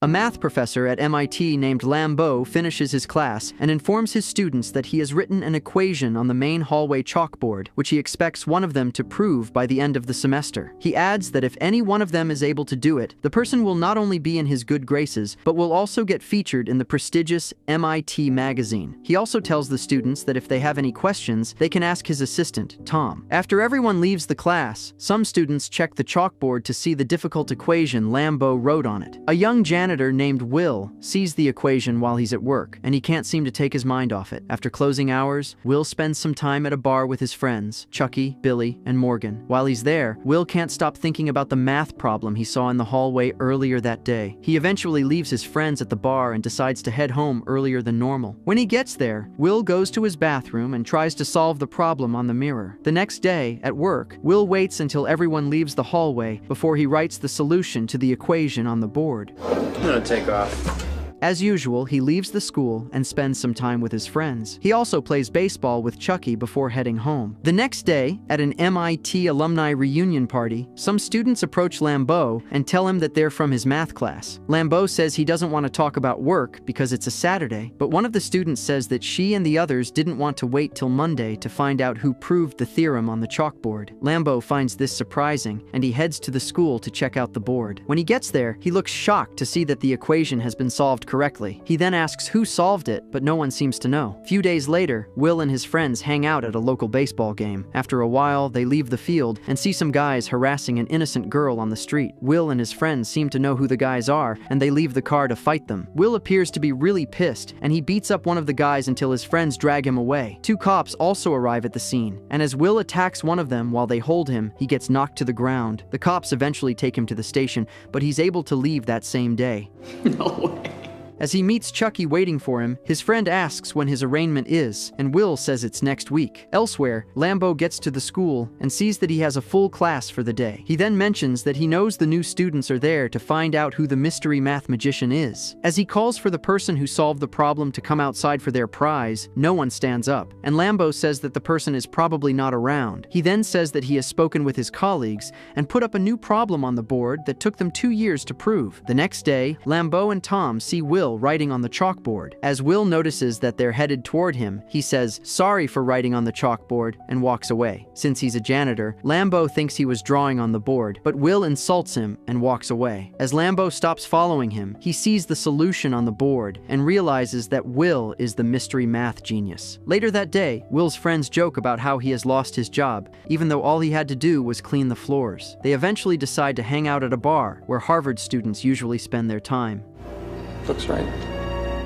A math professor at MIT named Lambeau finishes his class and informs his students that he has written an equation on the main hallway chalkboard, which he expects one of them to prove by the end of the semester. He adds that if any one of them is able to do it, the person will not only be in his good graces, but will also get featured in the prestigious MIT magazine. He also tells the students that if they have any questions, they can ask his assistant, Tom. After everyone leaves the class, some students check the chalkboard to see the difficult equation Lambeau wrote on it. A young janitor named Will sees the equation while he's at work, and he can't seem to take his mind off it. After closing hours, Will spends some time at a bar with his friends, Chucky, Billy, and Morgan. While he's there, Will can't stop thinking about the math problem he saw in the hallway earlier that day. He eventually leaves his friends at the bar and decides to head home earlier than normal. When he gets there, Will goes to his bathroom and tries to solve the problem on the mirror. The next day, at work, Will waits until everyone leaves the hallway before he writes the solution to the equation on the board. I'm gonna take off. As usual, he leaves the school and spends some time with his friends. He also plays baseball with Chucky before heading home. The next day, at an MIT alumni reunion party, some students approach Lambeau and tell him that they're from his math class. Lambeau says he doesn't want to talk about work because it's a Saturday, but one of the students says that she and the others didn't want to wait till Monday to find out who proved the theorem on the chalkboard. Lambeau finds this surprising, and he heads to the school to check out the board. When he gets there, he looks shocked to see that the equation has been solved correctly. He then asks who solved it, but no one seems to know. A few days later, Will and his friends hang out at a local baseball game. After a while, they leave the field and see some guys harassing an innocent girl on the street. Will and his friends seem to know who the guys are, and they leave the car to fight them. Will appears to be really pissed, and he beats up one of the guys until his friends drag him away. Two cops also arrive at the scene, and as Will attacks one of them while they hold him, he gets knocked to the ground. The cops eventually take him to the station, but he's able to leave that same day. No way. As he meets Chucky waiting for him, his friend asks when his arraignment is, and Will says it's next week. Elsewhere, Lambeau gets to the school and sees that he has a full class for the day. He then mentions that he knows the new students are there to find out who the mystery math magician is. As he calls for the person who solved the problem to come outside for their prize, no one stands up, and Lambeau says that the person is probably not around. He then says that he has spoken with his colleagues and put up a new problem on the board that took them 2 years to prove. The next day, Lambeau and Tom see Will writing on the chalkboard. As Will notices that they're headed toward him, he says, "Sorry for writing on the chalkboard," and walks away. Since he's a janitor, Lambeau thinks he was drawing on the board, but Will insults him and walks away. As Lambeau stops following him, he sees the solution on the board and realizes that Will is the mystery math genius. Later that day, Will's friends joke about how he has lost his job, even though all he had to do was clean the floors. They eventually decide to hang out at a bar, where Harvard students usually spend their time. Looks right.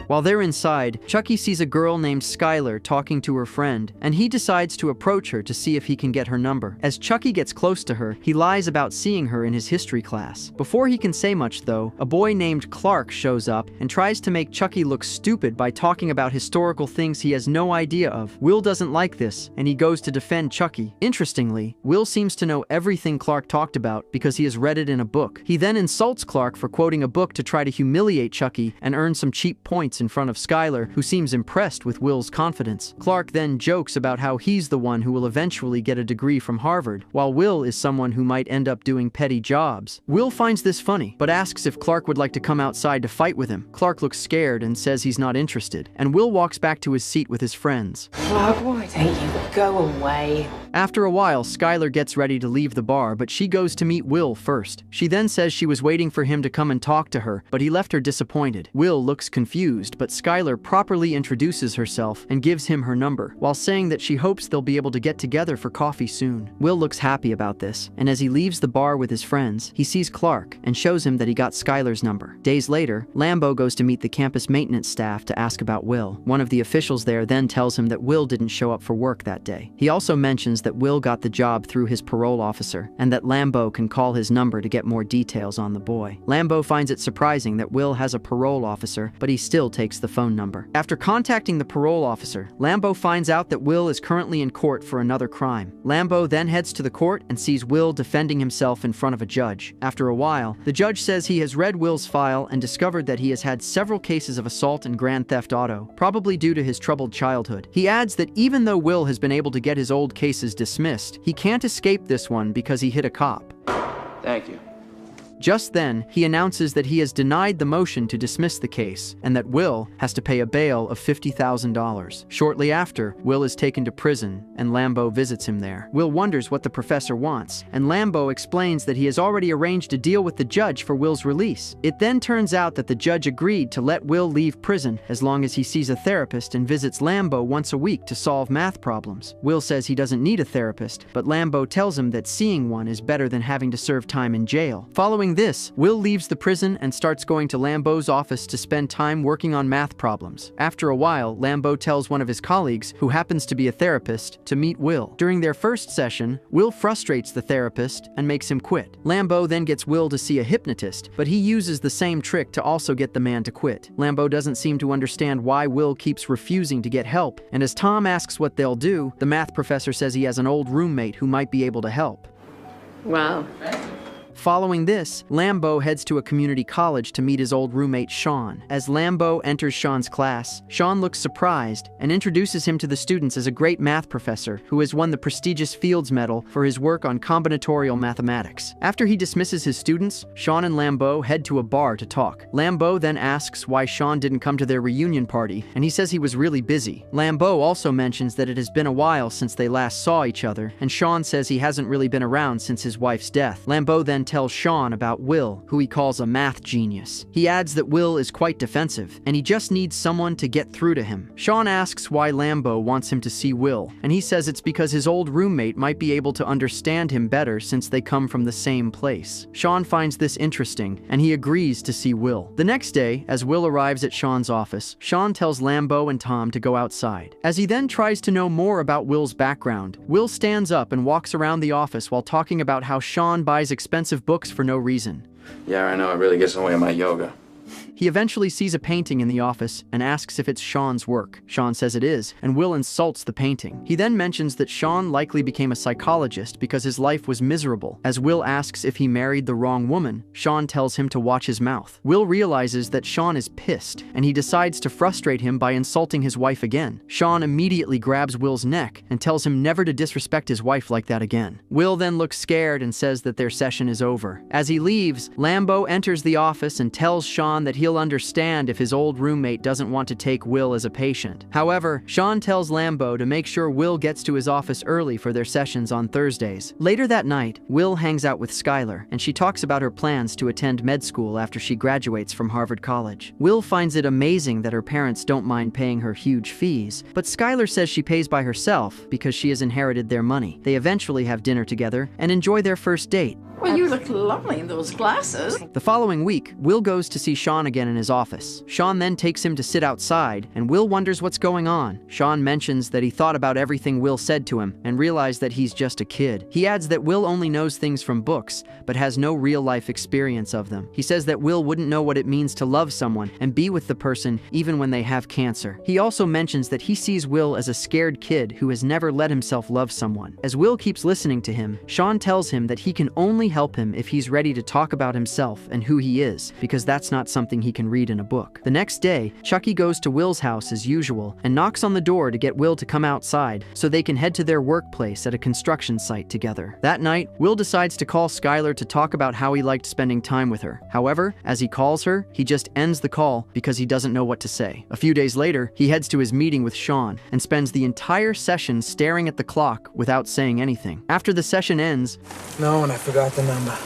While they're inside, Chucky sees a girl named Skylar talking to her friend, and he decides to approach her to see if he can get her number. As Chucky gets close to her, he lies about seeing her in his history class. Before he can say much, though, a boy named Clark shows up and tries to make Chucky look stupid by talking about historical things he has no idea of. Will doesn't like this, and he goes to defend Chucky. Interestingly, Will seems to know everything Clark talked about because he has read it in a book. He then insults Clark for quoting a book to try to humiliate Chucky and earn some cheap points in front of Skylar, who seems impressed with Will's confidence. Clark then jokes about how he's the one who will eventually get a degree from Harvard, while Will is someone who might end up doing petty jobs. Will finds this funny, but asks if Clark would like to come outside to fight with him. Clark looks scared and says he's not interested, and Will walks back to his seat with his friends. Clark, why don't you go away? After a while, Skylar gets ready to leave the bar, but she goes to meet Will first. She then says she was waiting for him to come and talk to her, but he left her disappointed. Will looks confused, but Skylar properly introduces herself and gives him her number, while saying that she hopes they'll be able to get together for coffee soon. Will looks happy about this, and as he leaves the bar with his friends, he sees Clark and shows him that he got Skylar's number. Days later, Lambeau goes to meet the campus maintenance staff to ask about Will. One of the officials there then tells him that Will didn't show up for work that day. He also mentions that Will got the job through his parole officer, and that Lambeau can call his number to get more details on the boy. Lambeau finds it surprising that Will has a parole officer, but he still takes the phone number. After contacting the parole officer, Lambeau finds out that Will is currently in court for another crime. Lambeau then heads to the court and sees Will defending himself in front of a judge. After a while, the judge says he has read Will's file and discovered that he has had several cases of assault and grand theft auto, probably due to his troubled childhood. He adds that even though Will has been able to get his old cases dismissed, he can't escape this one because he hit a cop. Thank you. Just then, he announces that he has denied the motion to dismiss the case, and that Will has to pay a bail of $50,000. Shortly after, Will is taken to prison, and Lambo visits him there. Will wonders what the professor wants, and Lambo explains that he has already arranged a deal with the judge for Will's release. It then turns out that the judge agreed to let Will leave prison as long as he sees a therapist and visits Lambo once a week to solve math problems. Will says he doesn't need a therapist, but Lambo tells him that seeing one is better than having to serve time in jail. Following this, Will leaves the prison and starts going to Lambo's office to spend time working on math problems. After a while, Lambo tells one of his colleagues, who happens to be a therapist, to meet Will. During their first session, Will frustrates the therapist and makes him quit. Lambo then gets Will to see a hypnotist, but he uses the same trick to also get the man to quit. Lambo doesn't seem to understand why Will keeps refusing to get help, and as Tom asks what they'll do, the math professor says he has an old roommate who might be able to help. Wow. Following this, Lambo heads to a community college to meet his old roommate Sean. As Lambo enters Sean's class, Sean looks surprised and introduces him to the students as a great math professor who has won the prestigious Fields Medal for his work on combinatorial mathematics. After he dismisses his students, Sean and Lambo head to a bar to talk. Lambo then asks why Sean didn't come to their reunion party, and he says he was really busy. Lambo also mentions that it has been a while since they last saw each other, and Sean says he hasn't really been around since his wife's death. Lambo then tells Sean about Will, who he calls a math genius. He adds that Will is quite defensive, and he just needs someone to get through to him. Sean asks why Lambo wants him to see Will, and he says it's because his old roommate might be able to understand him better since they come from the same place. Sean finds this interesting, and he agrees to see Will. The next day, as Will arrives at Sean's office, Sean tells Lambo and Tom to go outside. As he then tries to know more about Will's background, Will stands up and walks around the office while talking about how Sean buys expensive books for no reason. Yeah, I know. It really gets in the way of my yoga. He eventually sees a painting in the office and asks if it's Sean's work. Sean says it is, and Will insults the painting. He then mentions that Sean likely became a psychologist because his life was miserable. As Will asks if he married the wrong woman, Sean tells him to watch his mouth. Will realizes that Sean is pissed, and he decides to frustrate him by insulting his wife again. Sean immediately grabs Will's neck and tells him never to disrespect his wife like that again. Will then looks scared and says that their session is over. As he leaves, Lambo enters the office and tells Sean that he'll understand if his old roommate doesn't want to take Will as a patient. However, Sean tells Lambo to make sure Will gets to his office early for their sessions on Thursdays. Later that night, Will hangs out with Skylar, and she talks about her plans to attend med school after she graduates from Harvard College. Will finds it amazing that her parents don't mind paying her huge fees, but Skylar says she pays by herself because she has inherited their money. They eventually have dinner together and enjoy their first date. Well, you look lovely in those glasses. The following week, Will goes to see Sean again in his office. Sean then takes him to sit outside, and Will wonders what's going on. Sean mentions that he thought about everything Will said to him and realized that he's just a kid. He adds that Will only knows things from books, but has no real-life experience of them. He says that Will wouldn't know what it means to love someone and be with the person even when they have cancer. He also mentions that he sees Will as a scared kid who has never let himself love someone. As Will keeps listening to him, Sean tells him that he can only help him if he's ready to talk about himself and who he is, because that's not something he can read in a book. The next day, Chucky goes to Will's house as usual and knocks on the door to get Will to come outside so they can head to their workplace at a construction site together. That night, Will decides to call Skylar to talk about how he liked spending time with her. However, as he calls her, he just ends the call because he doesn't know what to say. A few days later, he heads to his meeting with Sean and spends the entire session staring at the clock without saying anything. After the session ends, No, and I forgot the number.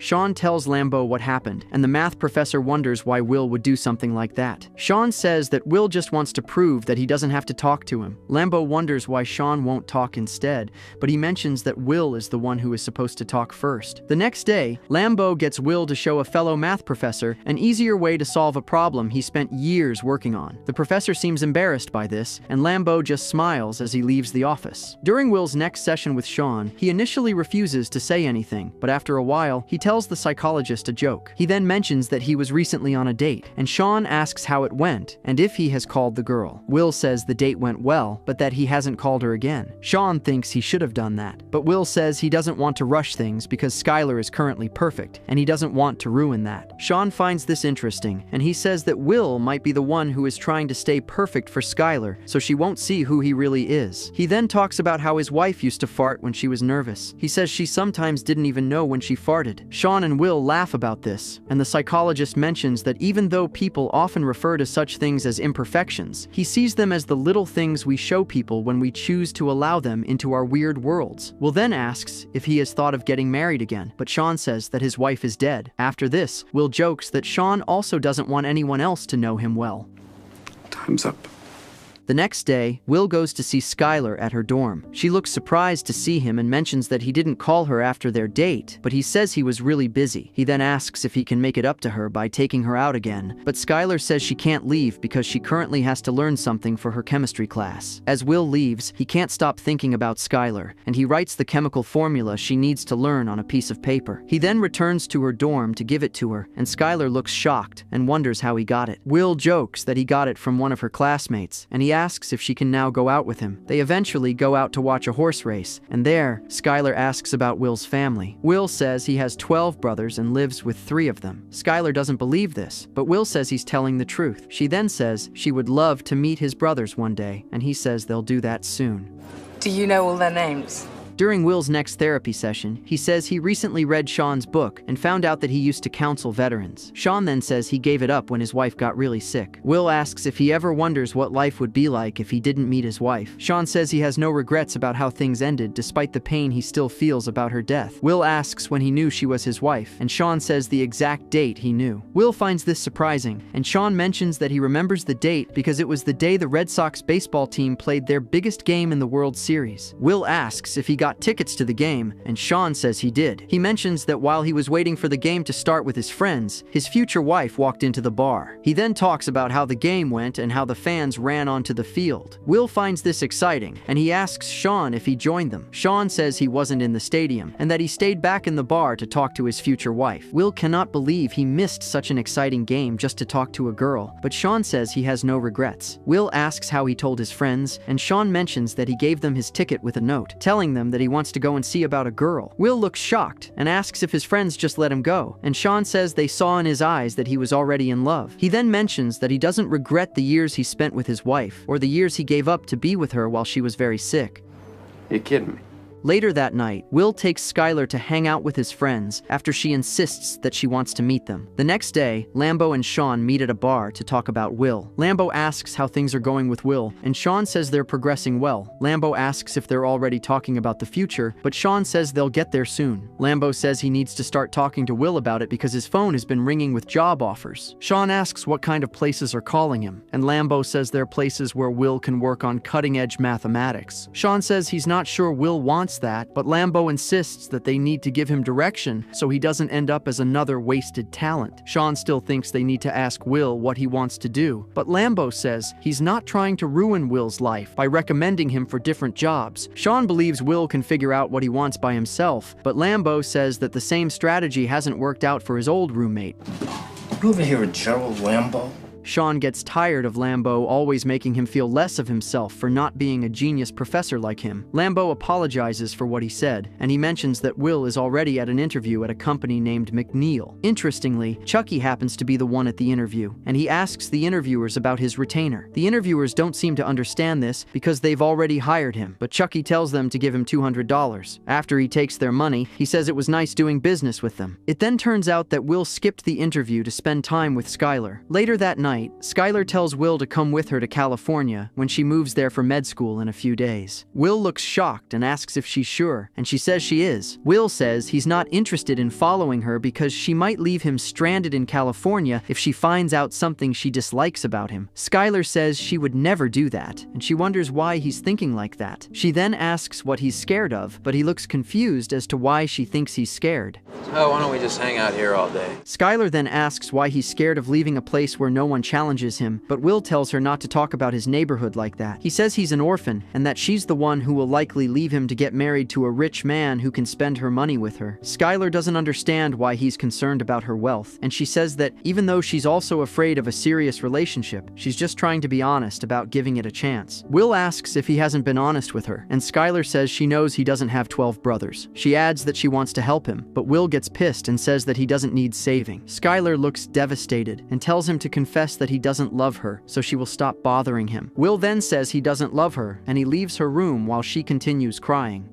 Sean tells Lambo what happened, and the math professor wonders why Will would do something like that. Sean says that Will just wants to prove that he doesn't have to talk to him. Lambo wonders why Sean won't talk instead, but he mentions that Will is the one who is supposed to talk first. The next day, Lambo gets Will to show a fellow math professor an easier way to solve a problem he spent years working on. The professor seems embarrassed by this, and Lambo just smiles as he leaves the office. During Will's next session with Sean, he initially refuses to say anything, but after a while, he tells the psychologist a joke. He then mentions that he was recently on a date, and Sean asks how it went and if he has called the girl. Will says the date went well, but that he hasn't called her again. Sean thinks he should have done that, but Will says he doesn't want to rush things because Skylar is currently perfect, and he doesn't want to ruin that. Sean finds this interesting, and he says that Will might be the one who is trying to stay perfect for Skylar, so she won't see who he really is. He then talks about how his wife used to fart when she was nervous. He says she sometimes didn't even know when she farted. Sean and Will laugh about this, and the psychologist mentions that even though people often refer to such things as imperfections, he sees them as the little things we show people when we choose to allow them into our weird worlds. Will then asks if he has thought of getting married again, but Sean says that his wife is dead. After this, Will jokes that Sean also doesn't want anyone else to know him well. Time's up. The next day, Will goes to see Skylar at her dorm. She looks surprised to see him and mentions that he didn't call her after their date, but he says he was really busy. He then asks if he can make it up to her by taking her out again, but Skylar says she can't leave because she currently has to learn something for her chemistry class. As Will leaves, he can't stop thinking about Skylar, and he writes the chemical formula she needs to learn on a piece of paper. He then returns to her dorm to give it to her, and Skylar looks shocked and wonders how he got it. Will jokes that he got it from one of her classmates, and he asks if she can now go out with him. They eventually go out to watch a horse race, and there, Skylar asks about Will's family. Will says he has 12 brothers and lives with 3 of them. Skylar doesn't believe this, but Will says he's telling the truth. She then says she would love to meet his brothers one day, and he says they'll do that soon. Do you know all their names? During Will's next therapy session, he says he recently read Sean's book and found out that he used to counsel veterans. Sean then says he gave it up when his wife got really sick. Will asks if he ever wonders what life would be like if he didn't meet his wife. Sean says he has no regrets about how things ended despite the pain he still feels about her death. Will asks when he knew she was his wife, and Sean says the exact date he knew. Will finds this surprising, and Sean mentions that he remembers the date because it was the day the Red Sox baseball team played their biggest game in the World Series. Will asks if he got tickets to the game, and Sean says he did. He mentions that while he was waiting for the game to start with his friends, his future wife walked into the bar. He then talks about how the game went and how the fans ran onto the field. Will finds this exciting, and he asks Sean if he joined them. Sean says he wasn't in the stadium, and that he stayed back in the bar to talk to his future wife. Will cannot believe he missed such an exciting game just to talk to a girl, but Sean says he has no regrets. Will asks how he told his friends, and Sean mentions that he gave them his ticket with a note, telling them that he wants to go and see about a girl. Will looks shocked and asks if his friends just let him go, and Sean says they saw in his eyes that he was already in love. He then mentions that he doesn't regret the years he spent with his wife, or the years he gave up to be with her while she was very sick. You kidding me? Later that night, Will takes Skylar to hang out with his friends after she insists that she wants to meet them. The next day, Lambo and Sean meet at a bar to talk about Will. Lambo asks how things are going with Will, and Sean says they're progressing well. Lambo asks if they're already talking about the future, but Sean says they'll get there soon. Lambo says he needs to start talking to Will about it because his phone has been ringing with job offers. Sean asks what kind of places are calling him, and Lambo says they're places where Will can work on cutting-edge mathematics. Sean says he's not sure Will wants that, but Lambo insists that they need to give him direction so he doesn't end up as another wasted talent. Sean still thinks they need to ask Will what he wants to do, but Lambo says he's not trying to ruin Will's life by recommending him for different jobs. Sean believes Will can figure out what he wants by himself, but Lambo says that the same strategy hasn't worked out for his old roommate. You over here a Gerald Lambo? Sean gets tired of Lambo always making him feel less of himself for not being a genius professor like him. Lambo apologizes for what he said, and he mentions that Will is already at an interview at a company named McNeil. Interestingly, Chucky happens to be the one at the interview, and he asks the interviewers about his retainer. The interviewers don't seem to understand this because they've already hired him, but Chucky tells them to give him $200. After he takes their money, he says it was nice doing business with them. It then turns out that Will skipped the interview to spend time with Skylar. Later that night, Skylar tells Will to come with her to California when she moves there for med school in a few days. Will looks shocked and asks if she's sure, and she says she is. Will says he's not interested in following her because she might leave him stranded in California if she finds out something she dislikes about him. Skylar says she would never do that, and she wonders why he's thinking like that. She then asks what he's scared of, but he looks confused as to why she thinks he's scared. Oh, why don't we just hang out here all day? Skylar then asks why he's scared of leaving a place where no one challenges him, but Will tells her not to talk about his neighborhood like that. He says he's an orphan, and that she's the one who will likely leave him to get married to a rich man who can spend her money with her. Skylar doesn't understand why he's concerned about her wealth, and she says that even though she's also afraid of a serious relationship, she's just trying to be honest about giving it a chance. Will asks if he hasn't been honest with her, and Skylar says she knows he doesn't have 12 brothers. She adds that she wants to help him, but Will gets pissed and says that he doesn't need saving. Skylar looks devastated and tells him to confess that he doesn't love her, so she will stop bothering him. Will then says he doesn't love her, and he leaves her room while she continues crying.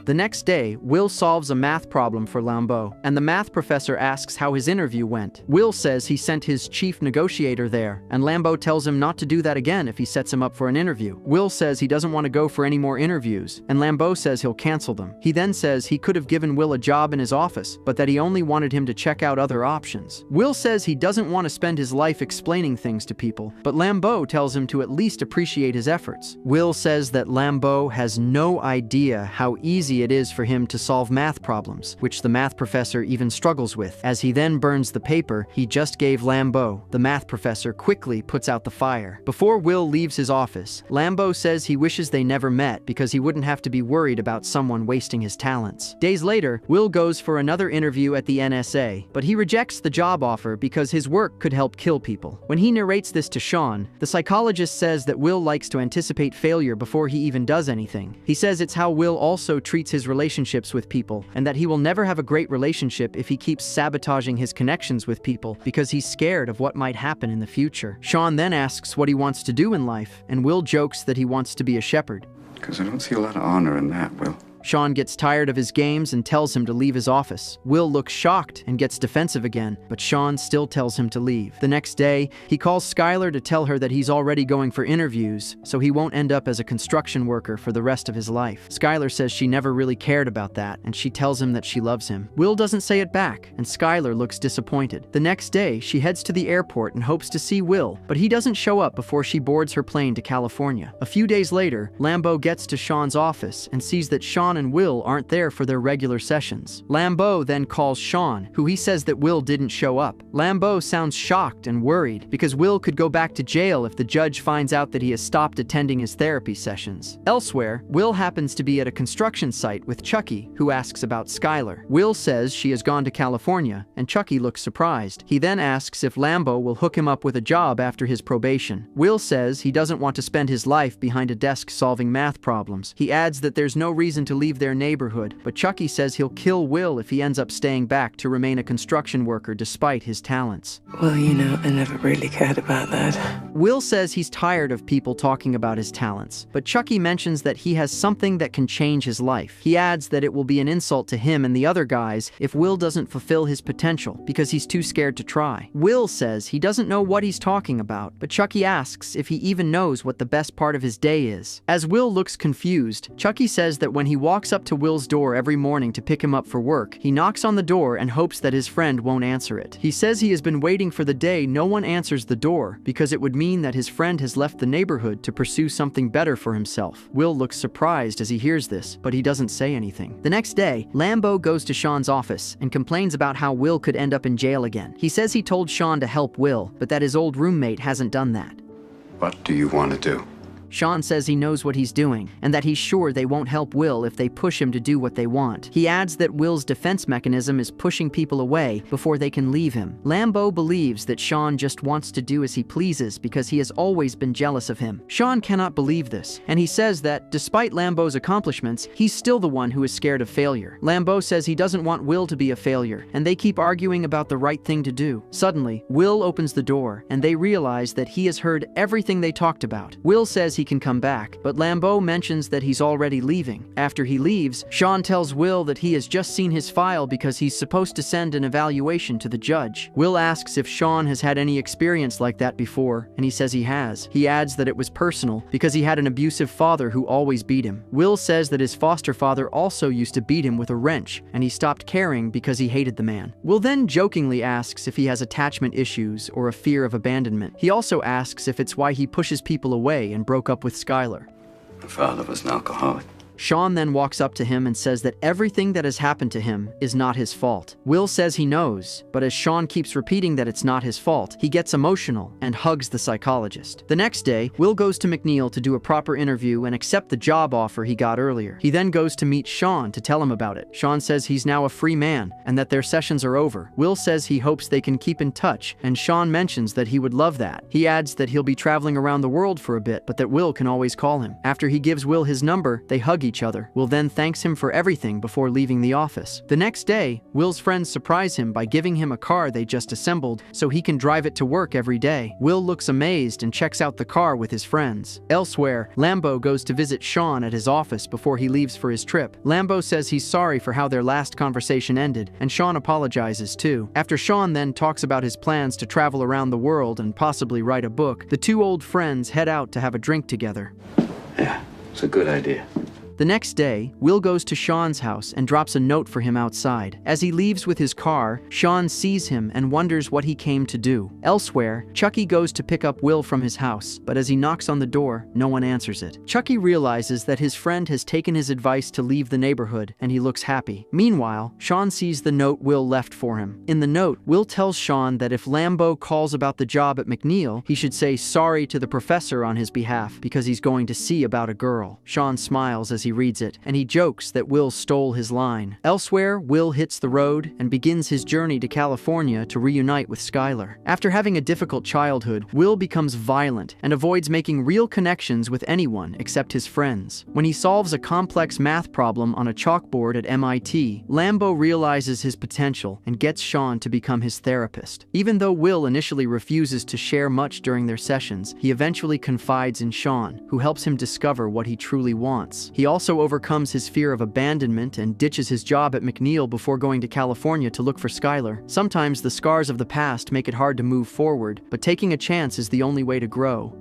The next day, Will solves a math problem for Lambeau, and the math professor asks how his interview went. Will says he sent his chief negotiator there, and Lambeau tells him not to do that again if he sets him up for an interview. Will says he doesn't want to go for any more interviews, and Lambeau says he'll cancel them. He then says he could have given Will a job in his office, but that he only wanted him to check out other options. Will says he doesn't want to spend his life explaining things to people, but Lambeau tells him to at least appreciate his efforts. Will says that Lambeau has no idea how easy it is for him to solve math problems, which the math professor even struggles with. As he then burns the paper he just gave Lambeau, the math professor quickly puts out the fire. Before Will leaves his office, Lambeau says he wishes they never met because he wouldn't have to be worried about someone wasting his talents. Days later, Will goes for another interview at the NSA, but he rejects the job offer because his work could help kill people. When he narrates this to Sean, the psychologist says that Will likes to anticipate failure before he even does anything. He says it's how Will also treats his relationships with people, and that he will never have a great relationship if he keeps sabotaging his connections with people because he's scared of what might happen in the future. Sean then asks what he wants to do in life, and Will jokes that he wants to be a shepherd. Because I don't see a lot of honor in that, Will. Sean gets tired of his games and tells him to leave his office. Will looks shocked and gets defensive again, but Sean still tells him to leave. The next day, he calls Skylar to tell her that he's already going for interviews, so he won't end up as a construction worker for the rest of his life. Skylar says she never really cared about that, and she tells him that she loves him. Will doesn't say it back, and Skylar looks disappointed. The next day, she heads to the airport and hopes to see Will, but he doesn't show up before she boards her plane to California. A few days later, Lambeau gets to Sean's office and sees that Sean and Will aren't there for their regular sessions. Lambeau then calls Sean, who he says that Will didn't show up. Lambeau sounds shocked and worried because Will could go back to jail if the judge finds out that he has stopped attending his therapy sessions. Elsewhere, Will happens to be at a construction site with Chucky, who asks about Skylar. Will says she has gone to California, and Chucky looks surprised. He then asks if Lambeau will hook him up with a job after his probation. Will says he doesn't want to spend his life behind a desk solving math problems. He adds that there's no reason to leave their neighborhood, but Chucky says he'll kill Will if he ends up staying back to remain a construction worker despite his talents. Well, I never really cared about that. Will says he's tired of people talking about his talents, but Chucky mentions that he has something that can change his life. He adds that it will be an insult to him and the other guys if Will doesn't fulfill his potential because he's too scared to try. Will says he doesn't know what he's talking about, but Chucky asks if he even knows what the best part of his day is. As Will looks confused, Chucky says that when he walks up to Will's door every morning to pick him up for work, he knocks on the door and hopes that his friend won't answer it. He says he has been waiting for the day no one answers the door because it would mean that his friend has left the neighborhood to pursue something better for himself. Will looks surprised as he hears this, but he doesn't say anything. The next day, Lambeau goes to Sean's office and complains about how Will could end up in jail again. He says he told Sean to help Will, but that his old roommate hasn't done that. What do you want to do? Sean says he knows what he's doing, and that he's sure they won't help Will if they push him to do what they want. He adds that Will's defense mechanism is pushing people away before they can leave him. Lambeau believes that Sean just wants to do as he pleases because he has always been jealous of him. Sean cannot believe this, and he says that, despite Lambeau's accomplishments, he's still the one who is scared of failure. Lambeau says he doesn't want Will to be a failure, and they keep arguing about the right thing to do. Suddenly, Will opens the door, and they realize that he has heard everything they talked about. Will says he can come back, but Lambeau mentions that he's already leaving. After he leaves, Sean tells Will that he has just seen his file because he's supposed to send an evaluation to the judge. Will asks if Sean has had any experience like that before, and he says he has. He adds that it was personal because he had an abusive father who always beat him. Will says that his foster father also used to beat him with a wrench, and he stopped caring because he hated the man. Will then jokingly asks if he has attachment issues or a fear of abandonment. He also asks if it's why he pushes people away and broke up with Skylar. My father was an alcoholic. Sean then walks up to him and says that everything that has happened to him is not his fault. Will says he knows, but as Sean keeps repeating that it's not his fault, he gets emotional and hugs the psychologist. The next day, Will goes to McNeil to do a proper interview and accept the job offer he got earlier. He then goes to meet Sean to tell him about it. Sean says he's now a free man and that their sessions are over. Will says he hopes they can keep in touch, and Sean mentions that he would love that. He adds that he'll be traveling around the world for a bit, but that Will can always call him. After he gives Will his number, they hug each other. Will then thanks him for everything before leaving the office. The next day, Will's friends surprise him by giving him a car they just assembled so he can drive it to work every day. Will looks amazed and checks out the car with his friends. Elsewhere, Lambo goes to visit Sean at his office before he leaves for his trip. Lambo says he's sorry for how their last conversation ended, and Sean apologizes too. After Sean then talks about his plans to travel around the world and possibly write a book, the two old friends head out to have a drink together. Yeah, it's a good idea. The next day, Will goes to Sean's house and drops a note for him outside. As he leaves with his car, Sean sees him and wonders what he came to do. Elsewhere, Chucky goes to pick up Will from his house, but as he knocks on the door, no one answers it. Chucky realizes that his friend has taken his advice to leave the neighborhood, and he looks happy. Meanwhile, Sean sees the note Will left for him. In the note, Will tells Sean that if Lambo calls about the job at McNeil, he should say sorry to the professor on his behalf because he's going to see about a girl. Sean smiles as he reads it, and he jokes that Will stole his line. Elsewhere, Will hits the road and begins his journey to California to reunite with Skylar. After having a difficult childhood, Will becomes violent and avoids making real connections with anyone except his friends. When he solves a complex math problem on a chalkboard at MIT, Lambo realizes his potential and gets Sean to become his therapist. Even though Will initially refuses to share much during their sessions, he eventually confides in Sean, who helps him discover what he truly wants. He also overcomes his fear of abandonment and ditches his job at McNeil before going to California to look for Skylar. Sometimes the scars of the past make it hard to move forward, but taking a chance is the only way to grow.